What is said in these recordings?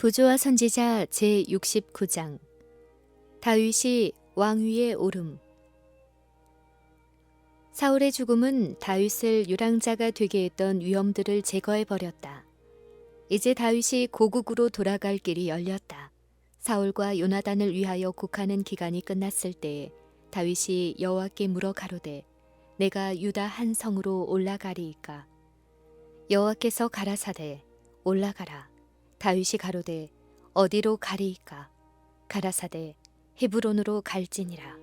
부조와 선지자 제69장 다윗이 왕위에 오름. 사울의 죽음은 다윗을 유랑자가 되게 했던 위험들을 제거해버렸다. 이제 다윗이 고국으로 돌아갈 길이 열렸다. 사울과 요나단을 위하여 곡하는 기간이 끝났을 때에 다윗이 여호와께 물어 가로되 내가 유다 한 성으로 올라가리이까. 여호와께서 가라사대 올라가라. 다윗이 가로되 어디로 가리이까. 가라사대 헤브론으로 갈지니라.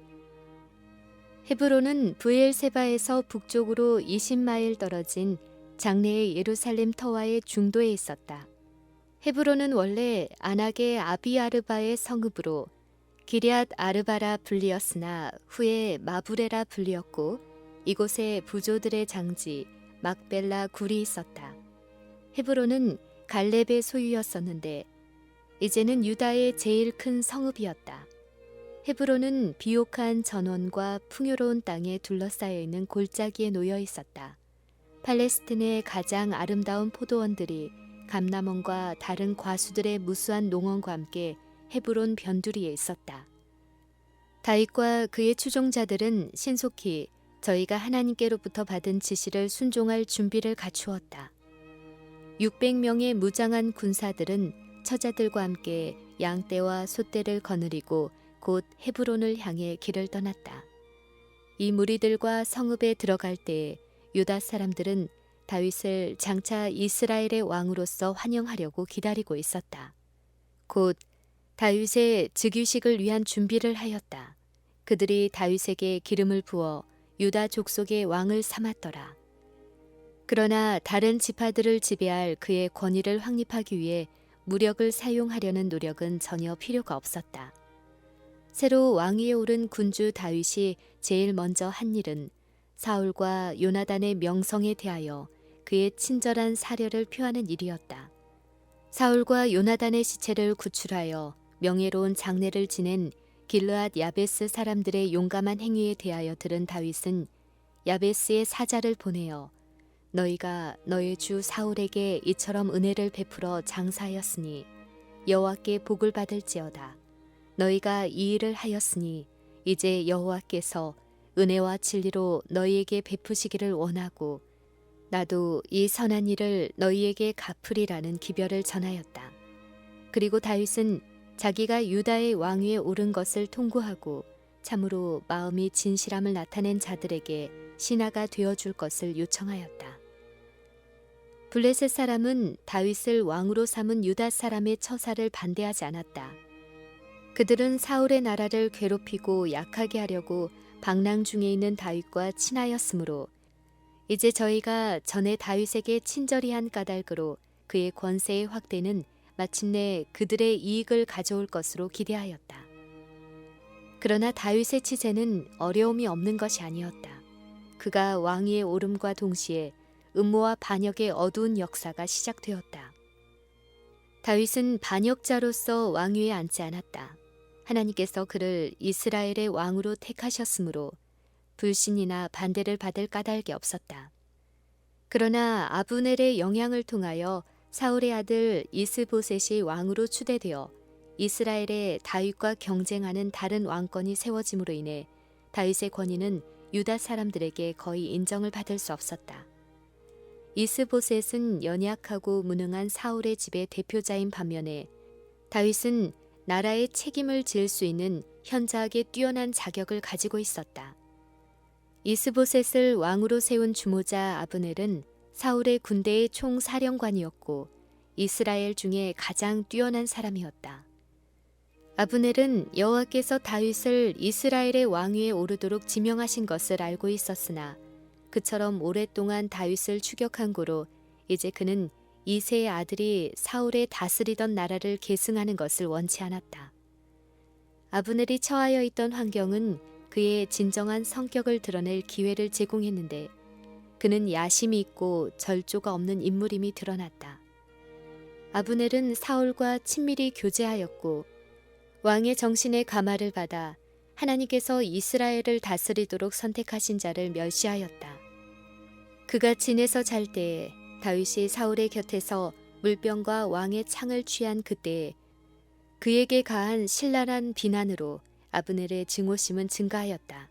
헤브론은 브엘세바에서 북쪽으로 20마일 떨어진 장래의 예루살렘 터와의 중도에 있었다. 헤브론은 원래 아낙의 아비아르바의 성읍으로 기럇 아르바라 불리었으나 후에 마브레라 불리었고 이곳에 부조들의 장지 막벨라 굴이 있었다. 헤브론은 갈렙의 소유였었는데 이제는 유다의 제일 큰 성읍이었다. 헤브론은 비옥한 전원과 풍요로운 땅에 둘러싸여 있는 골짜기에 놓여 있었다. 팔레스틴의 가장 아름다운 포도원들이 감람원과 다른 과수들의 무수한 농원과 함께 헤브론 변두리에 있었다. 다윗과 그의 추종자들은 신속히 저희가 하나님께로부터 받은 지시를 순종할 준비를 갖추었다. 600명의 무장한 군사들은 처자들과 함께 양떼와 소떼를 거느리고 곧 헤브론을 향해 길을 떠났다. 이 무리들과 성읍에 들어갈 때에 유다 사람들은 다윗을 장차 이스라엘의 왕으로서 환영하려고 기다리고 있었다. 곧 다윗의 즉위식을 위한 준비를 하였다. 그들이 다윗에게 기름을 부어 유다 족속의 왕을 삼았더라. 그러나 다른 지파들을 지배할 그의 권위를 확립하기 위해 무력을 사용하려는 노력은 전혀 필요가 없었다. 새로 왕위에 오른 군주 다윗이 제일 먼저 한 일은 사울과 요나단의 명성에 대하여 그의 친절한 사려를 표하는 일이었다. 사울과 요나단의 시체를 구출하여 명예로운 장례를 지낸 길르앗 야베스 사람들의 용감한 행위에 대하여 들은 다윗은 야베스의 사자를 보내어 너희가 너희 주 사울에게 이처럼 은혜를 베풀어 장사하였으니 여호와께 복을 받을지어다. 너희가 이 일을 하였으니 이제 여호와께서 은혜와 진리로 너희에게 베푸시기를 원하고 나도 이 선한 일을 너희에게 갚으리라는 기별을 전하였다. 그리고 다윗은 자기가 유다의 왕위에 오른 것을 통고하고 참으로 마음이 진실함을 나타낸 자들에게 신하가 되어줄 것을 요청하였다. 블레셋 사람은 다윗을 왕으로 삼은 유다 사람의 처사를 반대하지 않았다. 그들은 사울의 나라를 괴롭히고 약하게 하려고 방랑 중에 있는 다윗과 친하였으므로 이제 저희가 전에 다윗에게 친절히 한 까닭으로 그의 권세의 확대는 마침내 그들의 이익을 가져올 것으로 기대하였다. 그러나 다윗의 치세는 어려움이 없는 것이 아니었다. 그가 왕위에 오름과 동시에 음모와 반역의 어두운 역사가 시작되었다. 다윗은 반역자로서 왕위에 앉지 않았다. 하나님께서 그를 이스라엘의 왕으로 택하셨으므로 불신이나 반대를 받을 까닭이 없었다. 그러나 아브넬의 영향을 통하여 사울의 아들 이스보셋이 왕으로 추대되어 이스라엘의 다윗과 경쟁하는 다른 왕권이 세워짐으로 인해 다윗의 권위는 유다 사람들에게 거의 인정을 받을 수 없었다. 이스보셋은 연약하고 무능한 사울의 집의 대표자인 반면에 다윗은 나라의 책임을 질 수 있는 현저하게 뛰어난 자격을 가지고 있었다. 이스보셋을 왕으로 세운 주모자 아브넬은 사울의 군대의 총사령관이었고 이스라엘 중에 가장 뛰어난 사람이었다. 아브넬은 여호와께서 다윗을 이스라엘의 왕위에 오르도록 지명하신 것을 알고 있었으나 그처럼 오랫동안 다윗을 추격한 고로 이제 그는 이새의 아들이 사울의 다스리던 나라를 계승하는 것을 원치 않았다. 아브넬이 처하여 있던 환경은 그의 진정한 성격을 드러낼 기회를 제공했는데 그는 야심이 있고 절조가 없는 인물임이 드러났다. 아브넬은 사울과 친밀히 교제하였고 왕의 정신의 감화를 받아 하나님께서 이스라엘을 다스리도록 선택하신 자를 멸시하였다. 그가 진에서 잘 때에 다윗이 사울의 곁에서 물병과 왕의 창을 취한 그때에 그에게 가한 신랄한 비난으로 아브넬의 증오심은 증가하였다.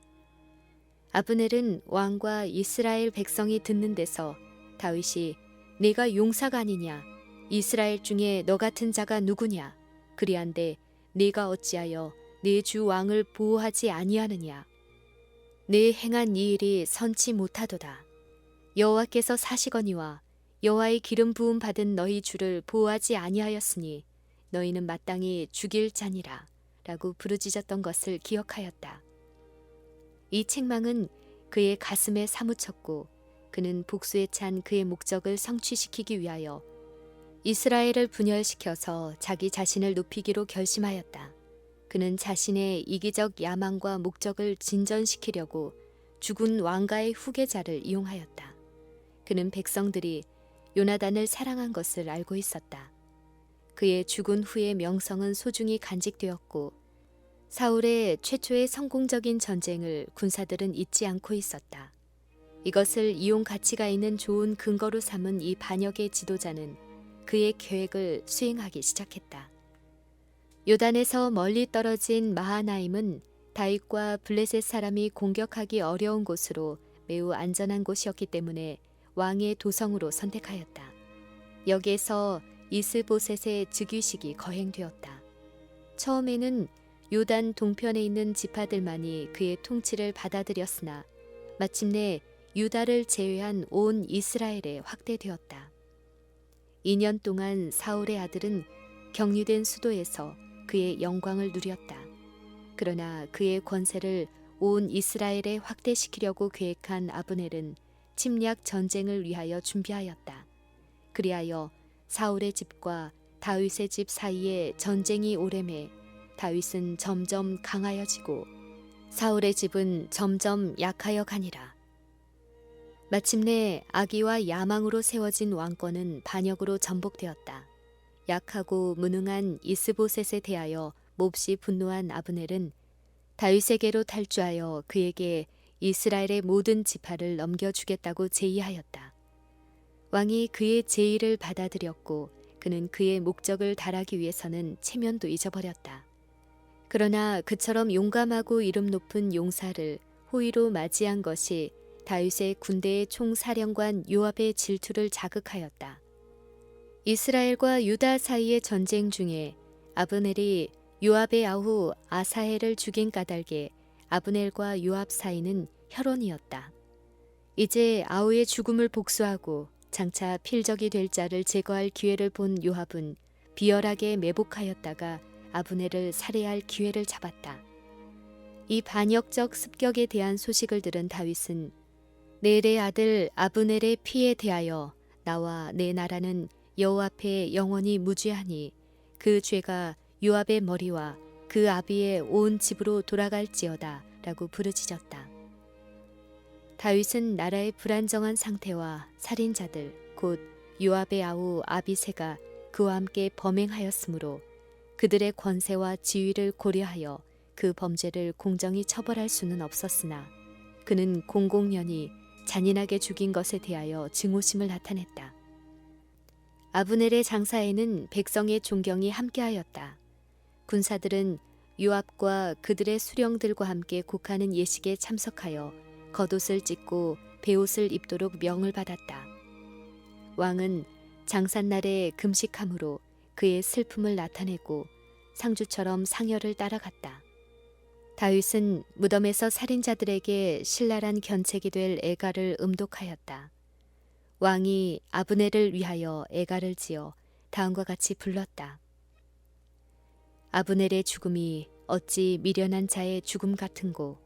아브넬은 왕과 이스라엘 백성이 듣는 데서 다윗이 내가 용사가 아니냐, 이스라엘 중에 너 같은 자가 누구냐, 그리한데 네가 어찌하여 내 주 왕을 보호하지 아니하느냐, 내 행한 이 일이 선치 못하도다. 여호와께서 사시거니와 여호와의 기름 부음 받은 너희 주를 보호하지 아니하였으니 너희는 마땅히 죽일 자니라 라고 부르짖었던 것을 기억하였다. 이 책망은 그의 가슴에 사무쳤고 그는 복수에 찬 그의 목적을 성취시키기 위하여 이스라엘을 분열시켜서 자기 자신을 높이기로 결심하였다. 그는 자신의 이기적 야망과 목적을 진전시키려고 죽은 왕가의 후계자를 이용하였다. 그는 백성들이 요나단을 사랑한 것을 알고 있었다. 그의 죽은 후의 명성은 소중히 간직되었고 사울의 최초의 성공적인 전쟁을 군사들은 잊지 않고 있었다. 이것을 이용 가치가 있는 좋은 근거로 삼은 이 반역의 지도자는 그의 계획을 수행하기 시작했다. 요단에서 멀리 떨어진 마하나임은 다윗과 블레셋 사람이 공격하기 어려운 곳으로 매우 안전한 곳이었기 때문에 왕의 도성으로 선택하였다. 여기에서 이스보셋의 즉위식이 거행되었다. 처음에는 요단 동편에 있는 지파들만이 그의 통치를 받아들였으나 마침내 유다를 제외한 온 이스라엘에 확대되었다. 2년 동안 사울의 아들은 격리된 수도에서 그의 영광을 누렸다. 그러나 그의 권세를 온 이스라엘에 확대시키려고 계획한 아브넬은 침략 전쟁을 위하여 준비하였다. 그리하여 사울의 집과 다윗의 집 사이에 전쟁이 오래매 다윗은 점점 강하여지고 사울의 집은 점점 약하여 가니라. 마침내 악의와 야망으로 세워진 왕권은 반역으로 전복되었다. 약하고 무능한 이스보셋에 대하여 몹시 분노한 아브넬은 다윗에게로 탈주하여 그에게 이스라엘의 모든 지파를 넘겨주겠다고 제의하였다. 왕이 그의 제의를 받아들였고 그는 그의 목적을 달하기 위해서는 체면도 잊어버렸다. 그러나 그처럼 용감하고 이름 높은 용사를 호의로 맞이한 것이 다윗의 군대의 총사령관 요압의 질투를 자극하였다. 이스라엘과 유다 사이의 전쟁 중에 아브넬이 요압의 아후 아사헬을 죽인 까닭에 아브넬과 요압 사이는 혈원이었다. 이제 아우의 죽음을 복수하고 장차 필적이 될 자를 제거할 기회를 본 요압은 비열하게 매복하였다가 아브넬을 살해할 기회를 잡았다. 이 반역적 습격에 대한 소식을 들은 다윗은 넬의 아들 아브넬의 피에 대하여 나와 내 나라는 여호와 앞에 영원히 무죄하니 그 죄가 요압의 머리와 그 아비의 온 집으로 돌아갈지어다 라고 부르짖었다. 다윗은 나라의 불안정한 상태와 살인자들 곧 요압의 아우 아비새가 그와 함께 범행하였으므로 그들의 권세와 지위를 고려하여 그 범죄를 공정히 처벌할 수는 없었으나 그는 공공연히 잔인하게 죽인 것에 대하여 증오심을 나타냈다. 아브넬의 장사에는 백성의 존경이 함께하였다. 군사들은 요압과 그들의 수령들과 함께 곡하는 예식에 참석하여 겉옷을 찢고 베옷을 입도록 명을 받았다. 왕은 장삿날에 금식함으로 그의 슬픔을 나타내고 상주처럼 상여를 따라갔다. 다윗은 무덤에서 살인자들에게 신랄한 견책이 될 애가를 음독하였다. 왕이 아브넬을 위하여 애가를 지어 다음과 같이 불렀다. 아브넬의 죽음이 어찌 미련한 자의 죽음 같은고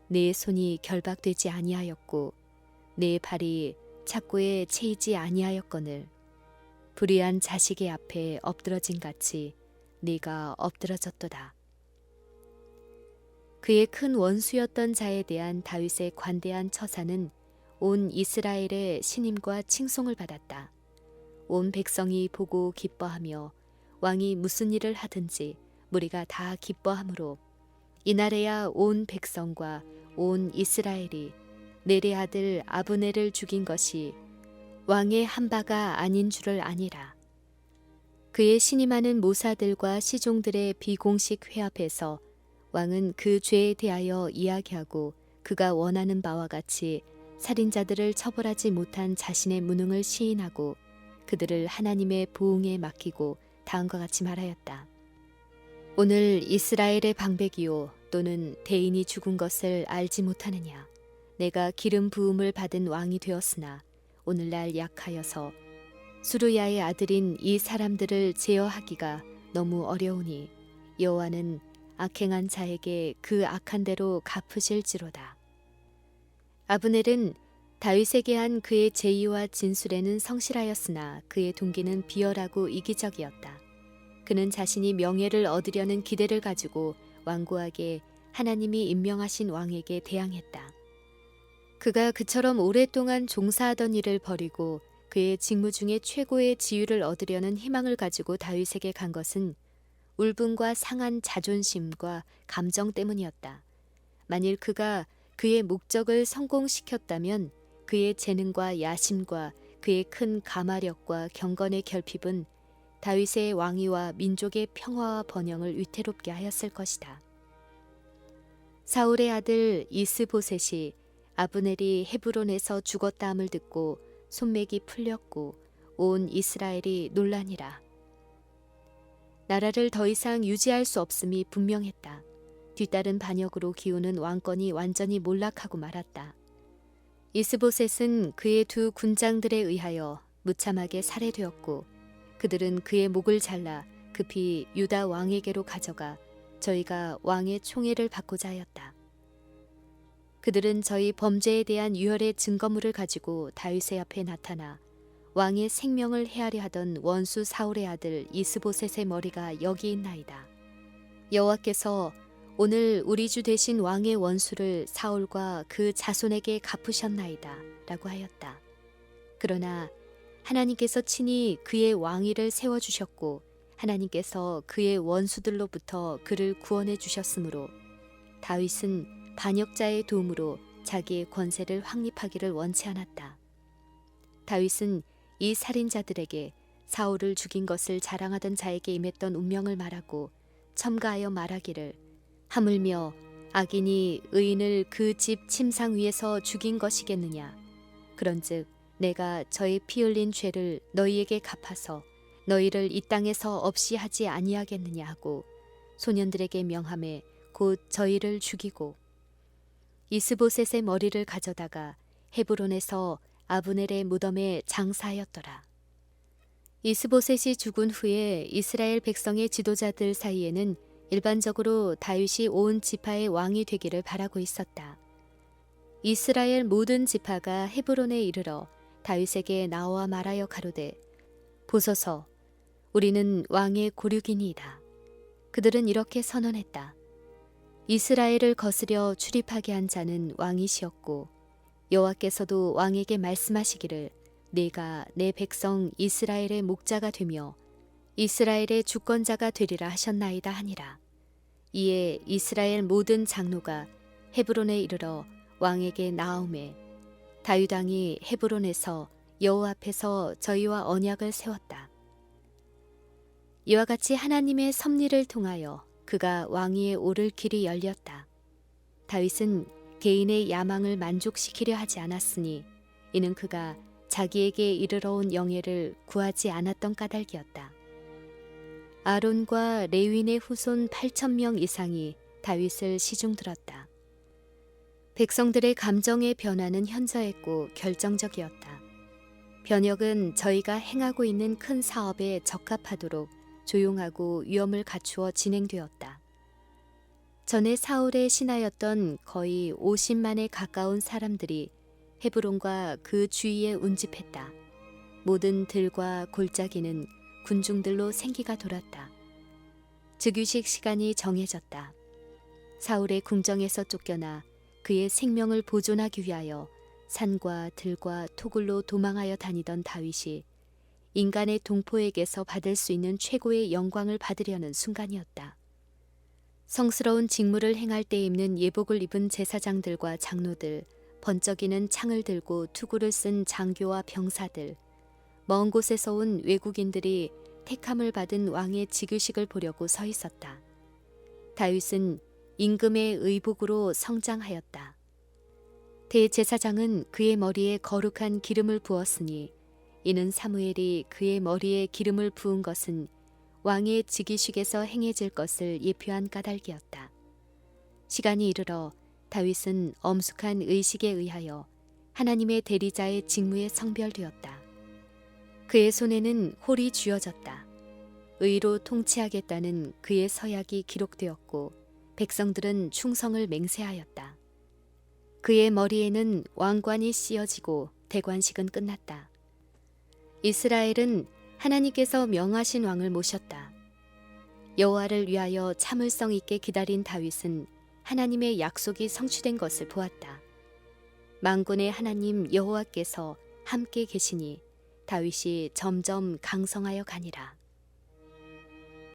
내 손이 결박되지 아니하였고 내 발이 착고에 채이지 아니하였거늘 불의한 자식의 앞에 엎드러진 같이 네가 엎드러졌도다. 그의 큰 원수였던 자에 대한 다윗의 관대한 처사는 온 이스라엘의 신임과 칭송을 받았다. 온 백성이 보고 기뻐하며 왕이 무슨 일을 하든지 무리가 다 기뻐하므로 이날에야 온 백성과 온 이스라엘이 넬의 아들 아브넬을 죽인 것이 왕의 한 바가 아닌 줄을 아니라. 그의 신임하는 모사들과 시종들의 비공식 회합에서 왕은 그 죄에 대하여 이야기하고 그가 원하는 바와 같이 살인자들을 처벌하지 못한 자신의 무능을 시인하고 그들을 하나님의 보응에 맡기고 다음과 같이 말하였다. 오늘 이스라엘의 방백이요 또는 대인이 죽은 것을 알지 못하느냐. 내가 기름 부음을 받은 왕이 되었으나 오늘날 약하여서 수르야의 아들인 이 사람들을 제어하기가 너무 어려우니 여호와는 악행한 자에게 그 악한 대로 갚으실지로다. 아브넬은 다윗에게 한 그의 제의와 진술에는 성실하였으나 그의 동기는 비열하고 이기적이었다. 그는 자신이 명예를 얻으려는 기대를 가지고 완고하게 하나님이 임명하신 왕에게 대항했다. 그가 그처럼 오랫동안 종사하던 일을 버리고 그의 직무 중에 최고의 지위를 얻으려는 희망을 가지고 다윗에게 간 것은 울분과 상한 자존심과 감정 때문이었다. 만일 그가 그의 목적을 성공시켰다면 그의 재능과 야심과 그의 큰 가마력과 경건의 결핍은 다윗의 왕위와 민족의 평화와 번영을 위태롭게 하였을 것이다. 사울의 아들 이스보셋이 아브넬이 헤브론에서 죽었다함을 듣고 손맥이 풀렸고 온 이스라엘이 놀라니라. 나라를 더 이상 유지할 수 없음이 분명했다. 뒤따른 반역으로 기우는 왕권이 완전히 몰락하고 말았다. 이스보셋은 그의 두 군장들에 의하여 무참하게 살해되었고 그들은 그의 목을 잘라 급히 유다 왕에게로 가져가 저희가 왕의 총애를 받고자 하였다. 그들은 저희 범죄에 대한 유혈의 증거물을 가지고 다윗의 앞에 나타나 왕의 생명을 헤아려 하던 원수 사울의 아들 이스보셋의 머리가 여기 있나이다. 여호와께서 오늘 우리 주 되신 왕의 원수를 사울과 그 자손에게 갚으셨나이다 라고 하였다. 그러나 하나님께서 친히 그의 왕위를 세워주셨고 하나님께서 그의 원수들로부터 그를 구원해 주셨으므로 다윗은 반역자의 도움으로 자기의 권세를 확립하기를 원치 않았다. 다윗은 이 살인자들에게 사울을 죽인 것을 자랑하던 자에게 임했던 운명을 말하고 첨가하여 말하기를 하물며 악인이 의인을 그 집 침상 위에서 죽인 것이겠느냐. 그런즉 내가 저의 피 흘린 죄를 너희에게 갚아서 너희를 이 땅에서 없이 하지 아니하겠느냐 하고 소년들에게 명함에 곧 저희를 죽이고 이스보셋의 머리를 가져다가 헤브론에서 아브넬의 무덤에 장사하였더라. 이스보셋이 죽은 후에 이스라엘 백성의 지도자들 사이에는 일반적으로 다윗이 온 지파의 왕이 되기를 바라고 있었다. 이스라엘 모든 지파가 헤브론에 이르러 다윗에게 나와 말하여 가로되 보소서 우리는 왕의 고륙이니이다. 그들은 이렇게 선언했다. 이스라엘을 거스려 출입하게 한 자는 왕이시었고 여호와께서도 왕에게 말씀하시기를 네가 내 백성 이스라엘의 목자가 되며 이스라엘의 주권자가 되리라 하셨나이다 하니라. 이에 이스라엘 모든 장로가 헤브론에 이르러 왕에게 나아오매 다윗 왕이 헤브론에서 여호와 앞에서 저희와 언약을 세웠다. 이와 같이 하나님의 섭리를 통하여 그가 왕위에 오를 길이 열렸다. 다윗은 개인의 야망을 만족시키려 하지 않았으니 이는 그가 자기에게 이르러 온 영예를 구하지 않았던 까닭이었다. 아론과 레위인의 후손 8,000명 이상이 다윗을 시중들었다. 백성들의 감정의 변화는 현저했고 결정적이었다. 변혁은 저희가 행하고 있는 큰 사업에 적합하도록 조용하고 위엄을 갖추어 진행되었다. 전에 사울의 신하였던 거의 50만에 가까운 사람들이 헤브론과 그 주위에 운집했다. 모든 들과 골짜기는 군중들로 생기가 돌았다. 즉위식 시간이 정해졌다. 사울의 궁정에서 쫓겨나 그의 생명을 보존하기 위하여 산과 들과 토굴로 도망하여 다니던 다윗이 인간의 동포에게서 받을 수 있는 최고의 영광을 받으려는 순간이었다. 성스러운 직무를 행할 때 입는 예복을 입은 제사장들과 장로들, 번쩍이는 창을 들고 투구를 쓴 장교와 병사들, 먼 곳에서 온 외국인들이 택함을 받은 왕의 즉위식을 보려고 서 있었다. 다윗은 임금의 의복으로 성장하였다. 대제사장은 그의 머리에 거룩한 기름을 부었으니 이는 사무엘이 그의 머리에 기름을 부은 것은 왕의 즉위식에서 행해질 것을 예표한 까닭이었다. 시간이 이르러 다윗은 엄숙한 의식에 의하여 하나님의 대리자의 직무에 성별되었다. 그의 손에는 홀이 쥐어졌다. 의로 통치하겠다는 그의 서약이 기록되었고 백성들은 충성을 맹세하였다. 그의 머리에는 왕관이 씌어지고 대관식은 끝났다. 이스라엘은 하나님께서 명하신 왕을 모셨다. 여호와를 위하여 참을성 있게 기다린 다윗은 하나님의 약속이 성취된 것을 보았다. 만군의 하나님 여호와께서 함께 계시니 다윗이 점점 강성하여 가니라.